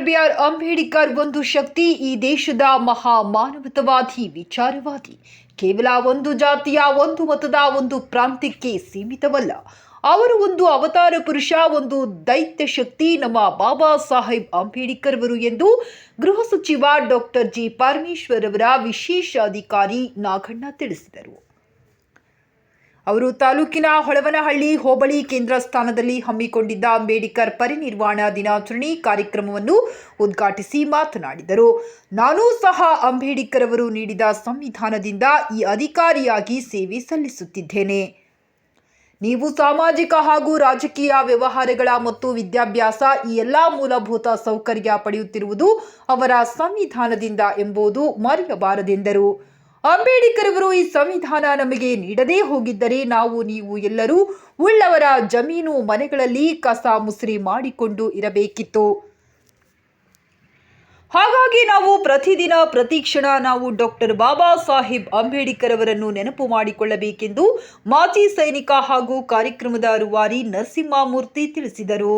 BR Ambedkar ಒಂದು ಶಕ್ತಿ, ಈ ದೇಶದ ಮಹಾ ಮಾನವತಾವಾದಿ, ವಿಚಾರವಾದಿ. ಕೇವಲ ಒಂದು ಜಾತಿಯ, ಒಂದು ಮತದ, ಒಂದು ಪ್ರಾಂತ್ಯಕ್ಕೆ ಸೀಮಿತವಲ್ಲ. ಅವರು ಒಂದು ಅವತಾರ ಪುರುಷ, ಒಂದು ದೈತ್ಯ ಶಕ್ತಿ, ನಮ್ಮ ಬಾಬಾ ಸಾಹೇಬ್ ಅಂಬೇಡ್ಕರ್ ಅವರು ಎಂದು ಗೃಹ ಸಚಿವ ಡಾಕ್ಟರ್ ಜಿ ಪರಮೇಶ್ವರ್ ಅವರ ವಿಶೇಷ ಅಧಿಕಾರಿ ನಾಗಣ್ಣ ತಿಳಿಸಿದರು. ಅವರು ತಾಲೂಕಿನ ಹೊಳವನಹಳ್ಳಿ ಹೋಬಳಿ ಕೇಂದ್ರ ಸ್ಥಾನದಲ್ಲಿ ಹಮ್ಮಿಕೊಂಡಿದ್ದ ಅಂಬೇಡ್ಕರ್ ಪರಿನಿರ್ವಾಣ ದಿನಾಚರಣೆ ಕಾರ್ಯಕ್ರಮವನ್ನು ಉದ್ಘಾಟಿಸಿ ಮಾತನಾಡಿದರು. ನಾನು ಸಹ ಅಂಬೇಡ್ಕರ್ ಅವರು ನೀಡಿದ ಸಂವಿಧಾನದಿಂದ ಈ ಅಧಿಕಾರಿಯಾಗಿ ಸೇವೆ ಸಲ್ಲಿಸುತ್ತಿದ್ದೇನೆ. ನೀವು ಸಾಮಾಜಿಕ ಹಾಗೂ ರಾಜಕೀಯ ವ್ಯವಹಾರಗಳ ಮತ್ತು ವಿದ್ಯಾಭ್ಯಾಸ ಈ ಎಲ್ಲ ಮೂಲಭೂತ ಸೌಕರ್ಯ ಪಡೆಯುತ್ತಿರುವುದು ಅವರ ಸಂವಿಧಾನದಿಂದ ಎಂಬುದು ಮರೆಯಬಾರದೆಂದರು. ಅಂಬೇಡ್ಕರ್ ಅವರು ಈ ಸಂವಿಧಾನ ನಮಗೆ ನೀಡದೇ ಹೋಗಿದ್ದರೆ ನೀವು ಎಲ್ಲರೂ ಉಳ್ಳವರ ಜಮೀನು ಮನೆಗಳಲ್ಲಿ ಕಸ ಮುಸುರಿ ಮಾಡಿಕೊಂಡು ಇರಬೇಕಿತ್ತು. ಹಾಗಾಗಿ ನಾವು ಪ್ರತಿದಿನ ಪ್ರತಿ ಕ್ಷಣ ನಾವು ಡಾಕ್ಟರ್ ಬಾಬಾ ಸಾಹೇಬ್ ಅಂಬೇಡ್ಕರ್ ಅವರನ್ನು ನೆನಪು ಮಾಡಿಕೊಳ್ಳಬೇಕೆಂದು ಮಾಜಿ ಸೈನಿಕ ಹಾಗೂ ಕಾರ್ಯಕ್ರಮದ ರೂವಾರಿ ನರಸಿಂಹಮೂರ್ತಿ ತಿಳಿಸಿದರು.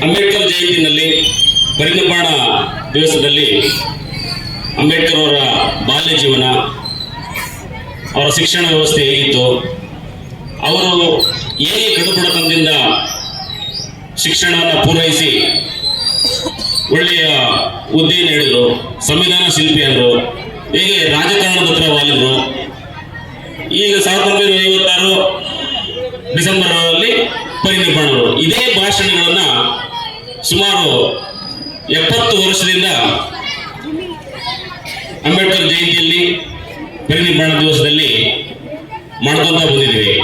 ಅಂಬೇಡ್ಕರ್ ಜಯಂತಿನಲ್ಲಿ ಪರಿನಿರ್ವಾಣ ದಿವಸದಲ್ಲಿ ಅಂಬೇಡ್ಕರ್ ಅವರ ಬಾಲ್ಯ ಜೀವನ, ಅವರ ಶಿಕ್ಷಣ ವ್ಯವಸ್ಥೆ ಹೇಗಿತ್ತು, ಅವರು ಹೇಗೆ ಕಡುಬಡತನದಿಂದ ಶಿಕ್ಷಣವನ್ನು ಪೂರೈಸಿ ಒಳ್ಳೆಯ ಹುದ್ದೆಯನ್ನು ಹಿಡಿದ್ರು, ಸಂವಿಧಾನ ಶಿಲ್ಪಿ ಅಂದರು, ಹೇಗೆ ರಾಜಕಾರಣದ ಹತ್ರ ವಾಲಿದ್ರು. ಈಗ 1956 ಡಿಸೆಂಬರಲ್ಲಿ ಪರಿನಿರ್ವಾಣರು. ಇದೇ ಭಾಷಣಗಳನ್ನು ಸುಮಾರು 70 ವರ್ಷದಿಂದ ಅಂಬೇಡ್ಕರ್ ಜಯಂತಿಯಲ್ಲಿ ಪರಿನಿರ್ವಾಣ ದಿವಸದಲ್ಲಿ ಮಾಡ್ಕೊಂತ ಬಂದಿದ್ದೀವಿ.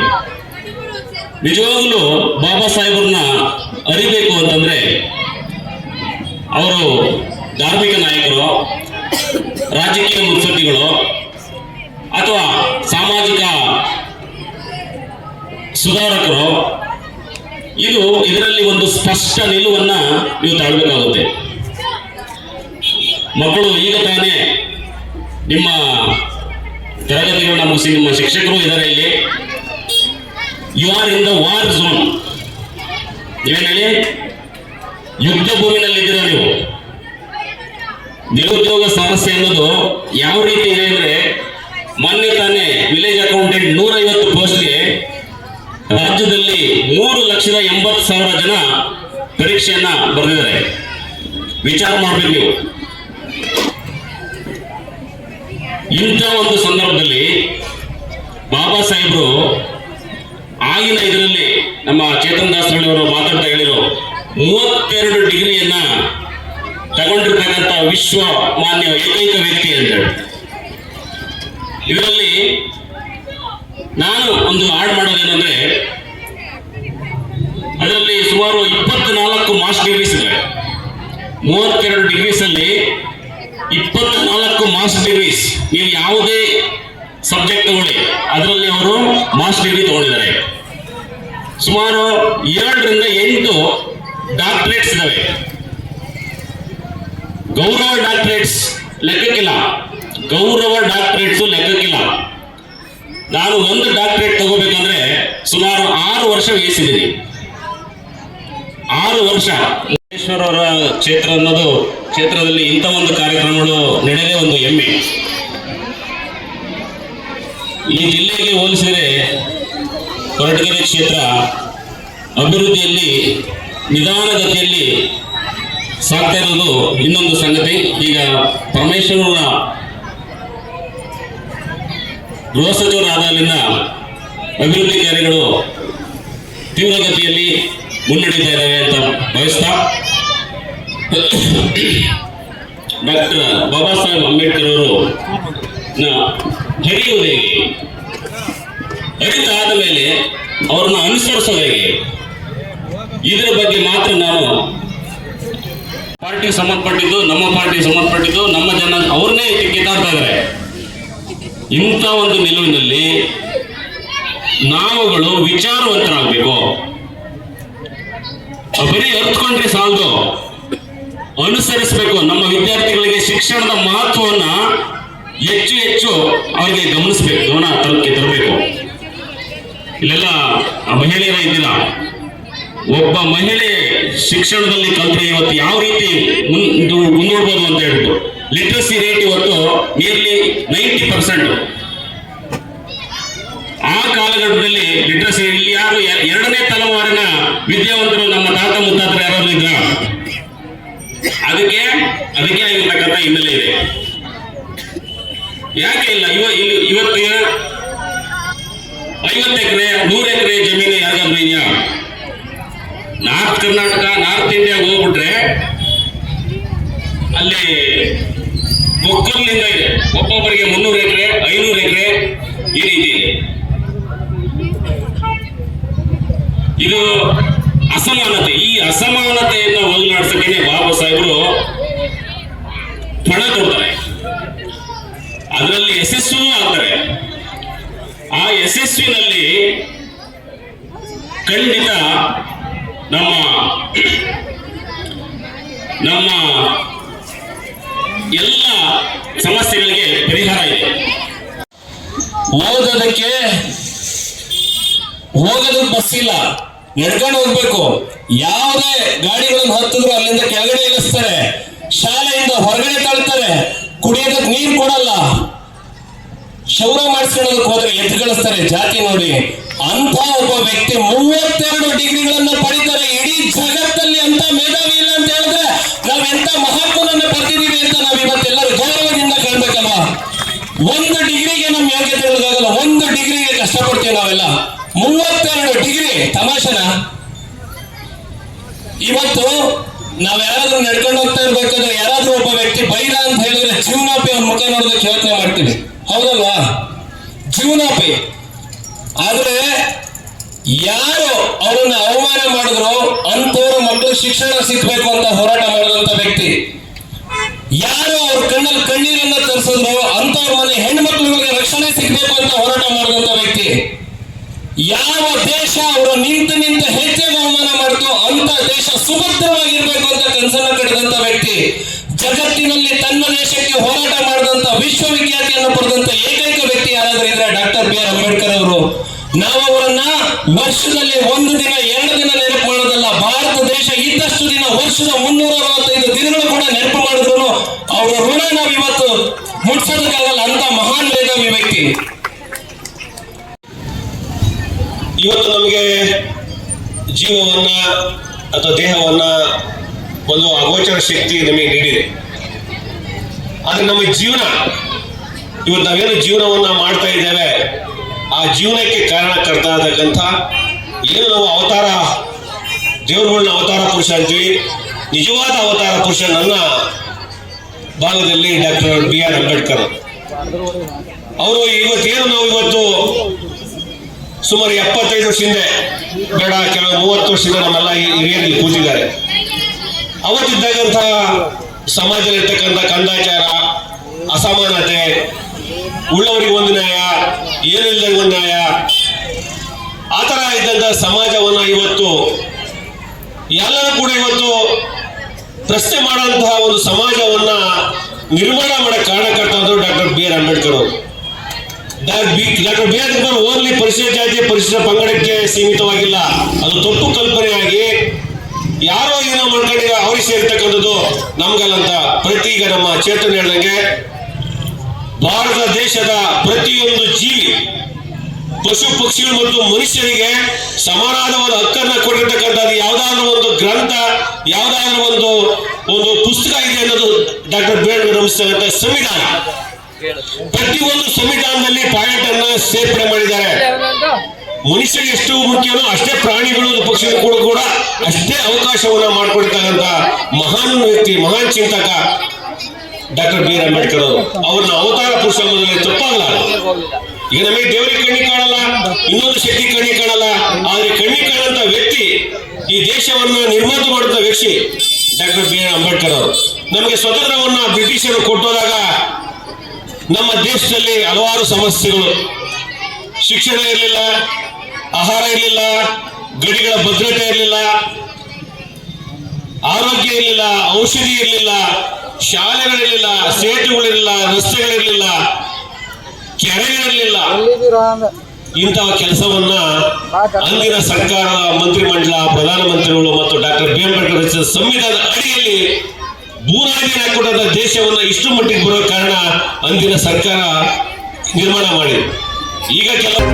ನಿಜವಾಗ್ಲೂ ಬಾಬಾ ಸಾಹೇಬ್ರನ್ನ ಅರಿಬೇಕು ಅಂತಂದ್ರೆ ಅವರು ಧಾರ್ಮಿಕ ನಾಯಕರು, ರಾಜಕೀಯ ಮುತ್ಸದ್ದಿಗಳು ಅಥವಾ ಸಾಮಾಜಿಕ ಸುಧಾರಕರು, ಇದರಲ್ಲಿ ಒಂದು ಸ್ಪಷ್ಟ ನಿಲುವನ್ನ ನೀವು ತಾಳಬೇಕಾಗುತ್ತೆ. ಮಕ್ಕಳು ಈಗ ತಾನೇ ನಿಮ್ಮ ತರಗತಿಗಳನ್ನ ಮುಗಿಸಿ ನಿಮ್ಮ ಶಿಕ್ಷಕರು ಇದ್ದಾರೆ ಇಲ್ಲಿ. You are in the war zone. ನೀವೇನು ಹೇಳಿ, ಯುದ್ಧ ಭೂಮಿನಲ್ಲಿದ್ದೀರ ನೀವು. ನಿರುದ್ಯೋಗ ಸಮಸ್ಯೆ ಅನ್ನೋದು ಯಾವ ರೀತಿ ಇದೆ ಅಂದ್ರೆ, ಮೊನ್ನೆ ತಾನೇ ವಿಲೇಜ್ ಅಕೌಂಟೆಂಟ್ 150 ಪೋಸ್ಟ್ಗೆ ರಾಜ್ಯದಲ್ಲಿ 3,80,000 ಜನ ಪರೀಕ್ಷೆಯನ್ನ ಬರೆದಿದ್ದಾರೆ. ವಿಚಾರ ಮಾಡಬೇಕು ನೀವು. ಇಂಥ ಒಂದು ಸಂದರ್ಭದಲ್ಲಿ ಬಾಬಾ ಸಾಹೇಬರು ಆಗಿನ ಇದರಲ್ಲಿ ನಮ್ಮ ಚೇತನ್ ದಾಸರಳ್ಳಿ ಅವರು ಮಾತಾಡ್ತಾ ಹೇಳಿರೋ 32 ಡಿಗ್ರಿಯನ್ನ ತಗೊಂಡಿರ್ತಕ್ಕಂಥ ವಿಶ್ವ ಮಾನ್ಯ ಏಕೈಕ ವ್ಯಕ್ತಿ ಅಂತೇಳಿ. ಇದರಲ್ಲಿ ನಾನು ಒಂದು ಆಡ್ ಮಾಡೋದೇನೆಂದ್ರೆ, ಅದರಲ್ಲಿ ಸುಮಾರು 24 ಮಾಸ್ಟರ್ ಡಿಗ್ರೀಸ್ ಇದೆ. 32 ಡಿಗ್ರೀಸ್ ಅಲ್ಲಿ 24 ಮಾಸ್ಟರ್ ಡಿಗ್ರೀಸ್. ನೀವು ಯಾವುದೇ ಸಬ್ಜೆಕ್ಟ್ ತಗೊಳ್ಳಿ, ಅದರಲ್ಲಿ ಅವರು ಮಾಸ್ಟರ್ ಡಿಗ್ರಿ ತಗೊಂಡಿದ್ದಾರೆ. ಸುಮಾರು 7 ರಿಂದ 8 ಡಾಕ್ಟರೇಟ್ಸ್ ಇದಾವೆ. ಗೌರವ ಡಾಕ್ಟರೇಟ್ಸ್ ಲೆಕ್ಕಕ್ಕಿಲ್ಲ, ಗೌರವ ಡಾಕ್ಟರೇಟ್ಸ್ ಲೆಕ್ಕಕ್ಕಿಲ್ಲ. ನಾನು ಒಂದು ಡಾಕ್ಟರೇಟ್ ತಗೋಬೇಕಂದ್ರೆ ಸುಮಾರು 6 ವರ್ಷ ವಹಿಸಿದ್ದೀನಿ. 6 ವರ್ಷ. ಮಹೇಶ್ವರ ಅವರ ಕ್ಷೇತ್ರ ಅನ್ನೋದು, ಕ್ಷೇತ್ರದಲ್ಲಿ ಇಂಥ ಒಂದು ಕಾರ್ಯಕ್ರಮಗಳು ನಡೆದೇ ಒಂದು ಹೆಮ್ಮೆ. ಈ ಜಿಲ್ಲೆಗೆ ಹೋಲಿಸಿದರೆ ಕೊರಟಗೆರೆ ಕ್ಷೇತ್ರ ಅಭಿವೃದ್ಧಿಯಲ್ಲಿ ನಿಧಾನಗತಿಯಲ್ಲಿ ಸಾಗ್ತಾ ಇರೋದು ಇನ್ನೊಂದು ಸಂಗತಿ. ಈಗ ಪರಮೇಶ್ವರರ ಗೃಹ ಸಚಿವರಾದಾಗಲಿಂದ ಅಭಿವೃದ್ಧಿ ಕಾರ್ಯಗಳು ತೀವ್ರಗತಿಯಲ್ಲಿ ಮುನ್ನಡೀತಾ ಇದ್ದಾವೆ ಅಂತ ಭಾವಿಸ್ತಾ ಡಾಕ್ಟರ್ ಬಾಬಾ ಸಾಹೇಬ್ ಅಂಬೇಡ್ಕರ್ ಅವರು ಹರಿಯುವುದು ಹೇಗೆ, ಅರಿತಾದ ಮೇಲೆ ಅವ್ರನ್ನ ಅನುಸರಿಸೋದು ಹೇಗೆ, ಇದರ ಬಗ್ಗೆ ಮಾತ್ರ ನಾನು ಪಾರ್ಟಿಗೆ ಸಂಬಂಧಪಟ್ಟಿದ್ದು, ನಮ್ಮ ಪಾರ್ಟಿಗೆ ಸಂಬಂಧಪಟ್ಟಿದ್ದು, ನಮ್ಮ ಜನ ಅವ್ರನ್ನೇ ಕಿತ್ತಾಡ್ತಾ ಇದ್ದಾರೆ. ಇಂಥ ಒಂದು ನಿಲುವಿನಲ್ಲಿ ನಾವುಗಳು ವಿಚಾರವಂತರಾಗಬೇಕು. ಬರೀ ಅರ್ಥಕೊಂಡ್ರೆ ಸಾಲದು, ಅನುಸರಿಸಬೇಕು. ನಮ್ಮ ವಿದ್ಯಾರ್ಥಿಗಳಿಗೆ ಶಿಕ್ಷಣದ ಮಹತ್ವವನ್ನ ಹೆಚ್ಚು ಹೆಚ್ಚು ಅವರಿಗೆ ಗಮನಿಸಬೇಕು, ಗಮನಕ್ಕೆ ತರಬೇಕು. ಇಲ್ಲೆಲ್ಲ ಮಹಿಳೆಯರ ಇದ್ದಿಲ್ಲ, ಒಬ್ಬ ಮಹಿಳೆ ಶಿಕ್ಷಣದಲ್ಲಿ ಕಲ್ತ್ರೆ ಇವತ್ತು ಯಾವ ರೀತಿ ಮುಂದೂಡ್ಬೋದು ಅಂತ ಹೇಳ್ಬಿಟ್ಟು ಲಿಟ್ರಸಿ ರೇಟ್ ಇವತ್ತು ನಿಯರ್ಲಿ 90%. ಆ ಕಾಲಘಟ್ಟದಲ್ಲಿ ಲಿಟ್ರಸಿ ಯಾರು ಎರಡನೇ ತಲೆಮಾರಿನ ವಿದ್ಯಾವಂತರು ನಮ್ಮ ತಾತ ಮುತ್ತಾತರು ಯಾರಾದ್ರೂ ಇದ್ರ? ಅದಕ್ಕೆ ಆಗಿರ್ತಕ್ಕಂಥ ಹಿನ್ನೆಲೆ ಇದೆ. ಯಾಕೆ ಇಲ್ಲ? ಇವತ್ತು 50 ಎಕರೆ 100 ಎಕರೆ ಜಮೀನು ಯಾರಿಗಾದ್ರೂ ಇದೆಯಾ? ನಾರ್ತ್ ಕರ್ನಾಟಕ, ನಾರ್ತ್ ಇಂಡಿಯಾ ಹೋಗ್ಬಿಟ್ರೆ ಅಲ್ಲಿ ಒಕ್ಕಲಿನಿಂದ ಇದೆ, ಒಬ್ಬೊಬ್ಬರಿಗೆ 300 ಎಕರೆ 500 ಎಕರೆ ಈ ರೀತಿ ಇದೆ. ಇದು ಅಸಮಾನತೆ. ಈ ಅಸಮಾನತೆಯನ್ನು ಹೋಗಲಾಡಿಸಕ್ಕೆ ಬಾಬಾ ಸಾಹೇಬರು ಪಣ ಕೊಡ್ತಾರೆ, ಅದರಲ್ಲಿ ಯಶಸ್ಸೂ ಆಗ್ತಾರೆ. ಆ ಯಶಸ್ವಿನಲ್ಲಿ ಖಂಡಿತ ನಮ್ಮ ಎಲ್ಲ ಸಮಸ್ಯೆಗಳಿಗೆ ಪರಿಹಾರ ಇದೆ. ಓದೋದಕ್ಕೆ ಹೋಗೋದು ಬಸ್ ಇಲ್ಲ, ನಡ್ಕೊಂಡು ಹೋಗ್ಬೇಕು. ಯಾವುದೇ ಗಾಡಿಗಳನ್ನು ಹತ್ತಿದ್ರು ಅಲ್ಲಿಂದ ಕೆಳಗಡೆ ಇಳಿಸ್ತಾರೆ, ಶಾಲೆಯಿಂದ ಹೊರಗಡೆ ತಳ್ತಾರೆ, ಕುಡಿಯೋದಕ್ಕೆ ನೀರು ಕೊಡಲ್ಲ, ಶೌರ ಮಾಡಿಸ್ಕೊಳ್ಳೋದಕ್ಕೆ ಹೋದ್ರೆ ಎದ್ದು ಕಳಿಸ್ತಾರೆ ಜಾತಿ ನೋಡಿ. ಅಂತ ಒಬ್ಬ ವ್ಯಕ್ತಿ 32 ಡಿಗ್ರಿಗಳನ್ನ ಪಡಿತಾರೆ. ಇಡೀ ಜಗತ್ತಲ್ಲಿ ಅಂತ ಮೇಧಾವಿ ಇಲ್ಲ ಅಂತ ಹೇಳಿದ್ರೆ ನಾವೆಂತ ಮಹಾತ್ಮನನ್ನ ಪಡೆದಿದ್ದೀವಿ ಅಂತ ನಾವ್ ಇವತ್ತೆಲ್ಲರೂ ಗೌರವದಿಂದ ಕೇಳ್ಬೇಕಲ್ವಾ? 1 ಡಿಗ್ರಿಗೆ ನಮ್ ಯೋಗ್ಯತೆಗಳಿಗಾಗಲ್ಲ, 1 ಡಿಗ್ರಿಗೆ ಕಷ್ಟಪಡ್ತೀವಿ ನಾವೆಲ್ಲ. 32 ಡಿಗ್ರಿ ತಮಾಷೆನ? ಇವತ್ತು ನಾವ್ ಯಾರಾದ್ರೂ ನಡ್ಕೊಂಡು ಹೋಗ್ತಾ ಇರ್ಬೇಕಾದ್ರೆ ಯಾರಾದ್ರೂ ಒಬ್ಬ ವ್ಯಕ್ತಿ ಬೈರ ಅಂತ ಹೇಳಿದ್ರೆ ಜೀವನಾಪಿ ಅವ್ನ ಮುಖ ನೋಡೋದಕ್ಕೆ ಯೋಚನೆ ಮಾಡ್ತೀವಿ, ಹೌದಲ್ವಾ? ಜೀವನಾಪಿ. ಆದ್ರೆ ಯಾರು ಅವರನ್ನ ಅವಮಾನ ಮಾಡಿದ್ರು ಅಂತವ್ರ ಮಕ್ಕಳು ಶಿಕ್ಷಣ ಸಿಗ್ಬೇಕು ಅಂತ ಹೋರಾಟ ಮಾಡಿದಂತ ವ್ಯಕ್ತಿ, ಯಾರು ಅವ್ರ ಕಣ್ಣಲ್ಲಿ ಕಣ್ಣೀರನ್ನ ತರಿಸಿದ್ರು ಅಂತವ್ರ ಮನೆ ಹೆಣ್ಮಕ್ಳುಗಳಿಗೆ ರಕ್ಷಣೆ ಸಿಗ್ಬೇಕು ಅಂತ ಹೋರಾಟ ಮಾಡಿದಂತ ವ್ಯಕ್ತಿ, ಯಾವ ದೇಶ ಅವರು ನಿಂತ ಹೆಜ್ಜೆಗೆ ಅವಮಾನ ಮಾಡಿತು ಅಂತ ದೇಶ ಸುಭದ್ರವಾಗಿರ್ಬೇಕು ಅಂತ ಕನಸನ್ನ ಕಟ್ಟಿದಂತ ವ್ಯಕ್ತಿ, ಜಗತ್ತಿನಲ್ಲಿ ತನ್ನ ದೇಶಕ್ಕೆ ಹೋರಾಟ ಮಾಡಿದಂತ ವಿಶ್ವವಿಖ್ಯಾತಿಯನ್ನು ಪಡೆದಂತ ಏಕೈಕ ವ್ಯಕ್ತಿ ಯಾರಾದ್ರೂ ಇದ್ರೆ ಡಾಕ್ಟರ್ ಬಿ ಆರ್ ಅಂಬೇಡ್ಕರ್ ಅವರು. ನಾವು ಅವರನ್ನ ವರ್ಷದಲ್ಲಿ 1 ದಿನ 2 ದಿನ ನೆನಪು ಮಾಡೋದಲ್ಲ, ಭಾರತ ದೇಶ ಇದ್ದಷ್ಟು ದಿನ ವರ್ಷದ 365 ದಿನಗಳು ಕೂಡ ನೆನಪು ಮಾಡಿದ್ರು ಅವರ ಋಣ ನಾವು ಇವತ್ತು ಮುಟ್ಸೋದಕ್ಕಾಗಲ್ಲ. ಅಂತ ಮಹಾನ್ ಮೇಧಾವಿ ವ್ಯಕ್ತಿ. ಇವತ್ತು ನಮಗೆ ಜೀವವನ್ನ ಅಥವಾ ದೇಹವನ್ನ ಒಂದು ಅಗೋಚರ ಶಕ್ತಿ ನಮಗೆ ನೀಡಿದೆ. ಆದ್ರೆ ನಮ್ಮ ಜೀವನ, ಇವತ್ತು ನಾವೇನು ಜೀವನವನ್ನ ಮಾಡ್ತಾ ಇದ್ದೇವೆ, ಆ ಜೀವನಕ್ಕೆ ಕಾರಣಕರ್ತ ಆದಕ್ಕಂಥ ಏನು ನಾವು ಅವತಾರ ದೇವರುಗಳನ್ನ ಅವತಾರ ಪುರುಷ ಅಂತೀವಿ, ನಿಜವಾದ ಅವತಾರ ಪುರುಷ ನನ್ನ ಭಾಗದಲ್ಲಿ ಡಾಕ್ಟರ್ ಬಿ ಆರ್ ಅಂಬೇಡ್ಕರ್ ಅವರು. ಇವತ್ತೇನು ನಾವು ಇವತ್ತು ಸುಮಾರು 75 ವರ್ಷ ಹಿಂದೆ, ಬೇಡ ಕೆಲವು 30 ವರ್ಷದಿಂದ ನಮ್ಮೆಲ್ಲ ಹಿರಿಯರಲ್ಲಿ ಕೂತಿದ್ದಾರೆ. ಅವತ್ತಿದ್ದಂಥ ಸಮಾಜದಲ್ಲಿರ್ತಕ್ಕಂಥ ಕಂದಾಚಾರ, ಅಸಮಾನತೆ, ಉಳ್ಳವರಿಗೆ ಒಂದು ನ್ಯಾಯ, ಏನಿಲ್ಲದ ಒಂದು ನ್ಯಾಯ, ಆ ಥರ ಇದ್ದಂಥ ಸಮಾಜವನ್ನು ಇವತ್ತು ಎಲ್ಲರೂ ಕೂಡ ಇವತ್ತು ಪ್ರಶ್ನೆ ಮಾಡುವಂತಹ ಒಂದು ಸಮಾಜವನ್ನ ನಿರ್ಮಾಣ ಮಾಡಕ್ಕೆ ಕಾರಣಕರ್ತರು ಡಾಕ್ಟರ್ ಬಿ ಆರ್ ಅಂಬೇಡ್ಕರ್ ಅವರು. Doctor B R Ambedkar only ಪರಿಶಿಷ್ಟ ಜಾತಿ ಪರಿಶಿಷ್ಟ ಪಂಗಡಕ್ಕೆ ಸೀಮಿತವಾಗಿಲ್ಲ, ಅದು ತಪ್ಪು ಕಲ್ಪನೆಯಾಗಿ ಯಾರೋ ಏನೋ ಮಾಡ್ಕೊಂಡಿರೋ ಅವ್ರಿಗೆ ಸೇರ್ತಕ್ಕಂಥದ್ದು ನಮ್ಗಲ್ಲಂತ. ಪ್ರತಿ ಈಗ ನಮ್ಮ ಚೇತನ ಹೇಳ್ದಂಗೆ ಭಾರತ ದೇಶದ ಪ್ರತಿಯೊಂದು ಜೀವಿ, ಪಶು ಪಕ್ಷಿಗಳು ಮತ್ತು ಮನುಷ್ಯರಿಗೆ ಸಮಾನವಾದ ಒಂದು ಹಕ್ಕನ್ನ ಕೊಟ್ಟಿರ್ತಕ್ಕಂಥದ್ದು ಯಾವುದಾದ್ರೂ ಒಂದು ಗ್ರಂಥ, ಯಾವುದಾದ್ರೂ ಒಂದು ಪುಸ್ತಕ ಇದೆ ಅನ್ನೋದು ಡಾಕ್ಟರ್ ಬಿ ಆರ್ ಅಂಬೇಡ್ಕರ್ ಸಂವಿಧಾನ. ಪ್ರತಿಯೊಂದು ಸಂವಿಧಾನದಲ್ಲಿ ಪಾಯಿಂಟ್ ಅನ್ನ ಸೇರ್ಪಡೆ ಮಾಡಿದ್ದಾರೆ. ಮನುಷ್ಯ ಎಷ್ಟು ಮುಖ್ಯನೋ ಅಷ್ಟೇ ಪ್ರಾಣಿಗಳು ಪಕ್ಷಿಗಳು ಕೂಡ ಅಷ್ಟೇ ಅವಕಾಶವನ್ನ ಮಾಡಿಕೊಡ್ತಕ್ಕಂಥ ಮಹಾನ್ ವ್ಯಕ್ತಿ, ಮಹಾನ್ ಚಿಂತಕ ಡಾಕ್ಟರ್ ಬಿ ಆರ್ ಅಂಬೇಡ್ಕರ್ ಅವರು. ಅವ್ರನ್ನ ಅವತಾರ ಪುರುಷ ಅನ್ನೋದ್ರಲ್ಲಿ ತಪ್ಪಾಗಲ್ಲ. ಈಗ ನಮಗೆ ದೇವರಿಗೆ ಕಣ್ಣಿ ಕಾಣಲ್ಲ, ಇನ್ನೊಂದು ಶಕ್ತಿ ಕಣ್ಣಿ ಕಾಣಲ್ಲ, ಆದ್ರೆ ಕಣ್ಣಿ ಕಾಣಂತ ವ್ಯಕ್ತಿ, ಈ ದೇಶವನ್ನ ನಿರ್ಮಾಣ ಮಾಡಿದ ವ್ಯಕ್ತಿ ಡಾಕ್ಟರ್ ಬಿ ಆರ್ ಅಂಬೇಡ್ಕರ್ ಅವರು. ನಮಗೆ ಸ್ವತಂತ್ರವನ್ನ ಬ್ರಿಟಿಷರು ಕೊಟ್ಟೋದಾಗ ನಮ್ಮ ದೇಶದಲ್ಲಿ ಹಲವಾರು ಸಮಸ್ಯೆಗಳು, ಶಿಕ್ಷಣ ಇರಲಿಲ್ಲ, ಆಹಾರ ಇರಲಿಲ್ಲ, ಗಡಿಗಳ ಭದ್ರತೆ ಇರಲಿಲ್ಲ, ಆರೋಗ್ಯ ಇರಲಿಲ್ಲ, ಔಷಧಿ ಇರಲಿಲ್ಲ, ಶಾಲೆಗಳಿರಲಿಲ್ಲ, ಸೇತುಗಳಿರಲಿಲ್ಲ, ರಸ್ತೆಗಳಿರಲಿಲ್ಲ, ಕೆರೆಗಳಿರಲಿಲ್ಲ. ಇಂತಹ ಕೆಲಸವನ್ನ ಅಂದಿನ ಸರ್ಕಾರದ ಮಂತ್ರಿಮಂಡಲ, ಪ್ರಧಾನಮಂತ್ರಿಗಳು ಮತ್ತು ಡಾಕ್ಟರ್ ಬಿ ಅಂಬೇಡ್ಕರ್ ರಚಿಸಿದ ಸಂವಿಧಾನದ ಅಡಿಯಲ್ಲಿ ಬೂನಾದಿ ಹಾಕಿಕೊಂಡ ದೇಶವನ್ನ ಇಷ್ಟು ಮಟ್ಟಿಗೆ ಬರೋ ಕಾರಣ ಅಂದಿನ ಸರ್ಕಾರ ನಿರ್ಮಾಣ ಮಾಡಿದೆ. ಈಗ ಕೆಲವು